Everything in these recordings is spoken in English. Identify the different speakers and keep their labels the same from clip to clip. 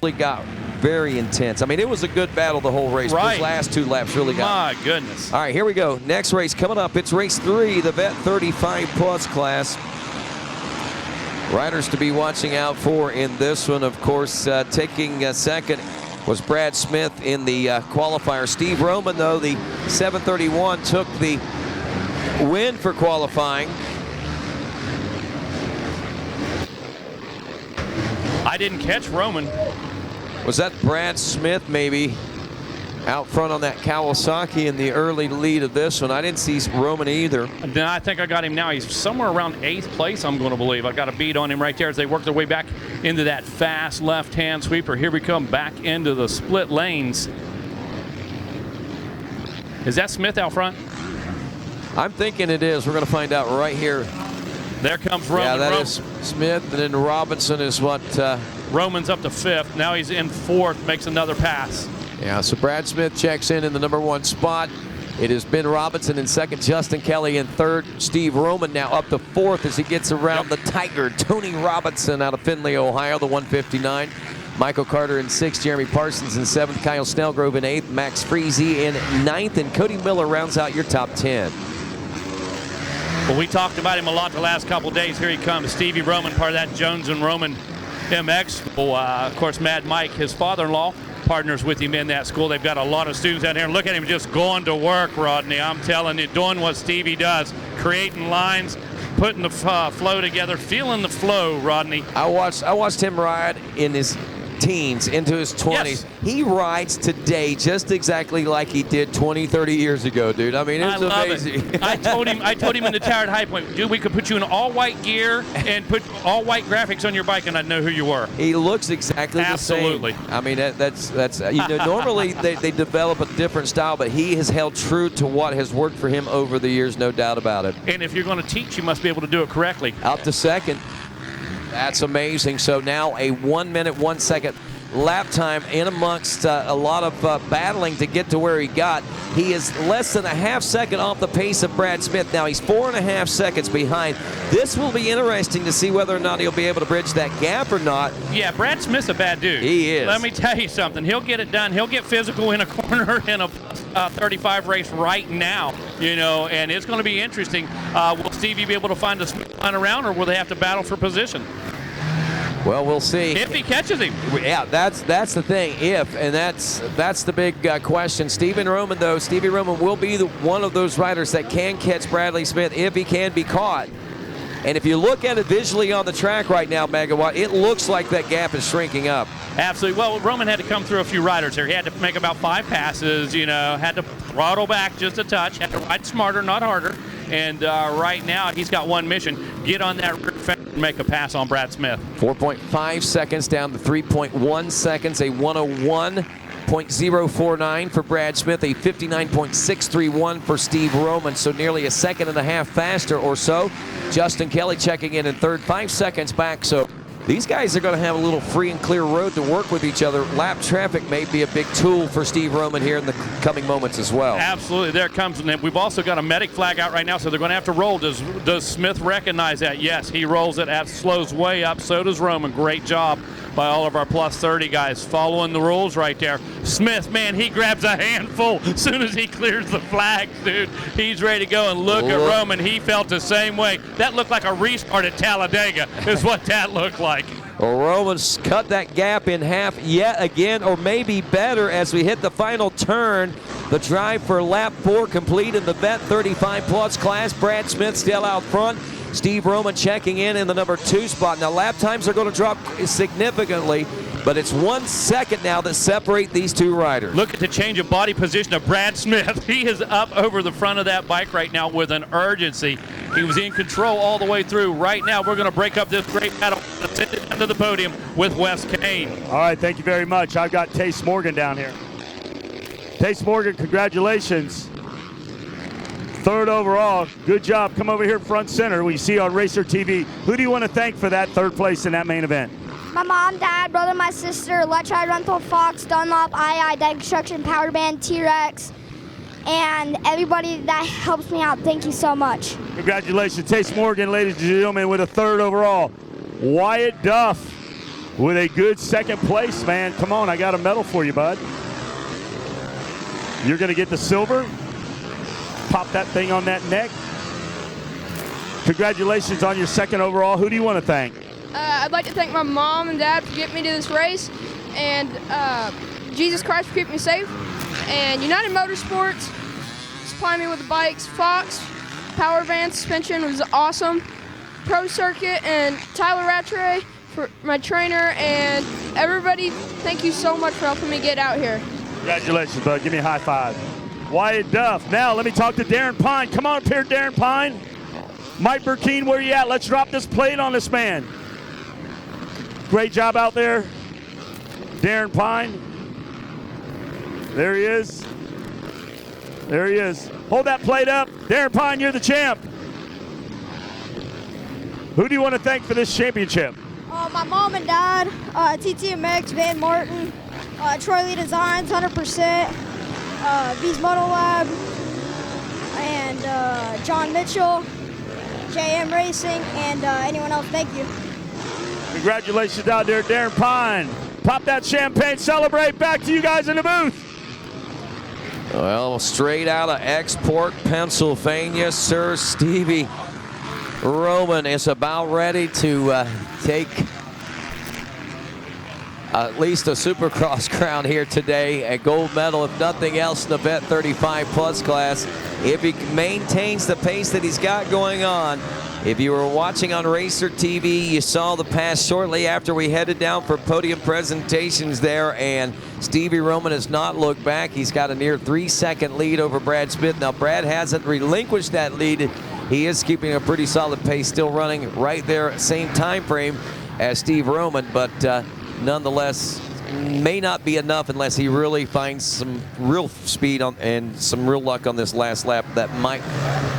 Speaker 1: really got very intense. I mean, it was a good battle the whole race.
Speaker 2: Right.
Speaker 1: Those last 2 laps really got.
Speaker 2: My goodness.
Speaker 1: All right, here we go. Next race coming up. It's race 3, the Vet 35+ class. Riders to be watching out for in this one, of course, taking second was Brad Smith in the qualifier. Steve Roman, though, the 731, took the win for qualifying.
Speaker 2: I didn't catch Roman.
Speaker 1: Was that Brad Smith maybe out front on that Kawasaki in the early lead of this one? I didn't see Roman either.
Speaker 2: Then I think I got him now. He's somewhere around 8th place, I'm going to believe. I got a beat on him right there as they work their way back into that fast left-hand sweeper. Here we come back into the split lanes. Is that Smith out front?
Speaker 1: I'm thinking it is. We're going to find out right here.
Speaker 2: There comes Roman.
Speaker 1: Yeah, that is Smith, and then Robinson is what...
Speaker 2: Roman's up to 5th. Now he's in 4th, makes another pass.
Speaker 1: Yeah, so Brad Smith checks in the #1 spot. It has been Robinson in 2nd, Justin Kelly in 3rd, Steve Roman now up to 4th as he gets around the Tiger, Tony Robinson out of Findlay, Ohio, the 159. Michael Carter in 6th, Jeremy Parsons in 7th, Kyle Snellgrove in 8th, Max Freese in 9th, and Cody Miller rounds out your top 10.
Speaker 2: Well, we talked about him a lot the last couple days. Here he comes, Stevie Roman, part of that Jones and Roman MX. Well, of course, Mad Mike, his father-in-law, partners with him in that school. They've got a lot of students out here. Look at him just going to work, Rodney. I'm telling you, doing what Stevie does, creating lines, putting the flow together, feeling the flow, Rodney.
Speaker 1: I watched him ride in his teens into his 20s.
Speaker 2: Yes.
Speaker 1: He rides today just exactly like he did 20, 30 years ago, dude. I mean, it's amazing.
Speaker 2: I told him in the tower at High Point, dude, we could put you in all white gear and put all white graphics on your bike and I'd know who you were.
Speaker 1: He looks exactly
Speaker 2: Absolutely.
Speaker 1: the same. I mean, that's you know, normally they develop a different style, but he has held true to what has worked for him over the years, no doubt about it.
Speaker 2: And if you're going to teach, you must be able to do it correctly.
Speaker 1: Out to 2nd. That's amazing. So now a 1 minute, 1 second lap time in amongst a lot of battling to get to where he got. He is less than a half second off the pace of Brad Smith. Now he's 4.5 seconds behind. This will be interesting to see whether or not he'll be able to bridge that gap or not.
Speaker 2: Yeah, Brad Smith's a bad dude.
Speaker 1: He is.
Speaker 2: Let me tell you something. He'll get it done. He'll get physical in a corner in a 35 race right now, you know, and it's going to be interesting. Will Stevie be able to find a smooth line around, or will they have to battle for position?
Speaker 1: Well, we'll see.
Speaker 2: If he catches him.
Speaker 1: Yeah, that's the thing. If, and that's the big question. Stevie Roman will be one of those riders that can catch Bradley Smith if he can be caught. And if you look at it visually on the track right now, Megawatt, it looks like that gap is shrinking up.
Speaker 2: Absolutely. Well, Roman had to come through a few riders here. He had to make about 5 passes, you know, had to throttle back just a touch, had to ride smarter, not harder. And right now, he's got one mission: get on that rear fender and make a pass on Brad Smith.
Speaker 1: 4.5 seconds down to 3.1 seconds, a 101.049 for Brad Smith, a 59.631 for Steve Roman, so nearly a second and a half faster or so. Justin Kelly checking in 3rd, 5 seconds back, so these guys are going to have a little free and clear road to work with each other. Lap traffic may be a big tool for Steve Roman here in the coming moments as well.
Speaker 2: Absolutely, there it comes. And we've also got a medic flag out right now, so they're going to have to roll. Does Smith recognize that? Yes, he rolls it, slows way up. So does Roman. Great job by all of our plus 30 guys following the rules right there. Smith, man, he grabs a handful as soon as he clears the flags, dude. He's ready to go, and look at Roman. He felt the same way. That looked like a restart at Talladega is what that looked like.
Speaker 1: Well, Roman's cut that gap in half yet again, or maybe better as we hit the final turn. The drive for lap 4 complete in the Vet 35+ class. Brad Smith still out front. Steve Roman checking in the #2 spot. Now, lap times are going to drop significantly, but it's 1 second now that separate these two riders.
Speaker 2: Look at the change of body position of Brad Smith. He is up over the front of that bike right now with an urgency. He was in control all the way through. Right now, we're going to break up this great battle. Let's send it down to the podium with Wes Kane.
Speaker 3: All right, thank you very much. I've got Tace Morgan down here. Tace Morgan, congratulations. 3rd overall. Good job. Come over here front center. We see on Racer TV. Who do you want to thank for that 3rd place in that main event?
Speaker 4: My mom, dad, brother, my sister, Let's Ride Rental, Fox, Dunlop, II, Dead Construction, Power Band, T-Rex, and everybody that helps me out. Thank you so much.
Speaker 3: Congratulations. Tace Morgan, ladies and gentlemen, with a 3rd overall. Wyatt Duff with a good second place, man. Come on, I got a medal for you, bud. You're going to get the silver. Pop that thing on that neck. Congratulations on your second overall. Who do you want to thank?
Speaker 5: I'd like to thank my mom and dad for getting me to this race, and Jesus Christ for keeping me safe, and United Motorsports supplying me with the bikes. Fox Power Van suspension was awesome. Pro Circuit and Tyler Rattray for my trainer, and everybody, thank you so much for helping me get out here.
Speaker 3: Congratulations, bud. Give me a high five. Wyatt Duff. Now let me talk to Darren Pine. Come on up here, Darren Pine. Mike Burkeen, where you at? Let's drop this plate on this man. Great job out there, Darren Pine. There he is. There he is. Hold that plate up. Darren Pine, you're the champ. Who do you want to thank for this championship?
Speaker 4: My mom and dad, TTMX, Van Martin, Troy Lee Designs, 100%, V's Moto Lab, and John Mitchell, JM Racing, and anyone else. Thank you.
Speaker 3: Congratulations out there, Darren Pine. Pop that champagne, celebrate. Back to you guys in the booth.
Speaker 1: Well, straight out of Export, Pennsylvania, Sir Stevie Roman is about ready to take at least a Supercross crown here today, a gold medal, if nothing else, in the Vet 35 Plus class. If he maintains the pace that he's got going on. If you were watching on Racer TV, you saw the pass shortly after we headed down for podium presentations there, and Stevie Roman has not looked back. He's got a near 3-second lead over Brad Smith. Now, Brad hasn't relinquished that lead. He is keeping a pretty solid pace, still running right there, same time frame as Steve Roman, but nonetheless, may not be enough unless he really finds some real speed on and some real luck on this last lap that might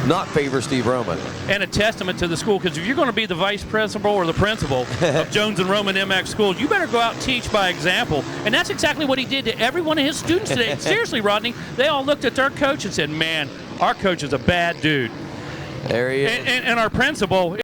Speaker 1: not favor Steve Roman.
Speaker 2: And a testament to the school, because if you're going to be the vice principal or the principal of Jones and Roman MX School, you better go out and teach by example. And that's exactly what he did to every one of his students today. Seriously, Rodney, they all looked at their coach and said, man, our coach is a bad dude.
Speaker 1: There he is.
Speaker 2: And our principal,